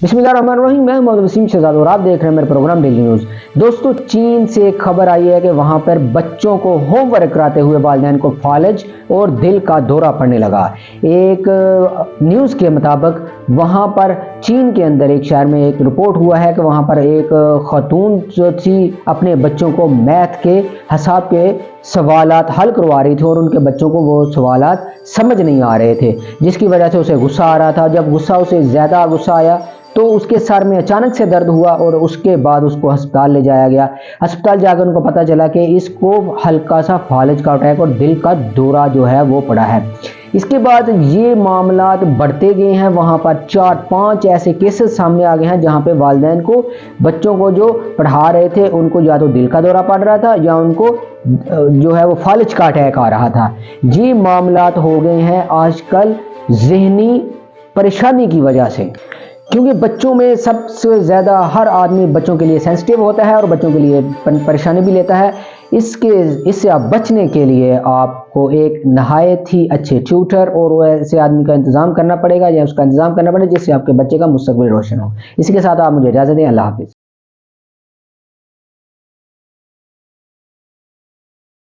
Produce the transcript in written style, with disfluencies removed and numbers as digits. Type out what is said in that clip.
बिस्मिल्लाहिर्रहमानिर्रहीम। मैं मोहम्मद वसीम शहजाद और आप देख रहे हैं मेरे प्रोग्राम डेली न्यूज़। दोस्तों, चीन से एक खबर आई है कि वहाँ पर बच्चों को होमवर्क कराते हुए वालिदैन को फालज और दिल का दौरा पड़ने लगा। एक न्यूज़ के मुताबिक वहाँ पर चीन के अंदर एक शहर में एक रिपोर्ट हुआ है कि वहाँ पर एक खातून जो थी अपने बच्चों को मैथ के हिसाब के सवालात हल करवा रही थी और उनके बच्चों को वो सवालात समझ नहीं आ रहे थे, जिसकी वजह से उसे गुस्सा आ रहा था। जब उसे ज़्यादा गुस्सा आया तो उसके सर में अचानक से दर्द हुआ और उसके बाद उसको अस्पताल ले जाया गया। अस्पताल जाकर उनको पता चला कि इसको हल्का सा फालज का अटैक और दिल का दौरा जो है वो पड़ा है। इसके बाद ये मामलात बढ़ते गए हैं। वहाँ पर 4-5 ऐसे केसेस सामने आ गए हैं जहाँ पे वालिदैन को बच्चों को जो पढ़ा रहे थे उनको या तो दिल का दौरा पड़ रहा था या उनको जो है वो फालज का अटैक आ रहा था। ये मामलात हो गए हैं आजकल ज़हनी परेशानी की वजह से, क्योंकि बच्चों में सबसे ज़्यादा हर आदमी बच्चों के लिए सेंसिटिव होता है और बच्चों के लिए परेशानी भी लेता है। इससे आप बचने के लिए आपको एक नहायत ही अच्छे ट्यूटर और ऐसे आदमी का इंतज़ाम करना पड़ेगा या उसका इंतज़ाम करना पड़ेगा जिससे आपके बच्चे का मुस्तकबिल रोशन हो। इसी के साथ आप मुझे इजाज़त दें। अल्लाह हाफ़िज़।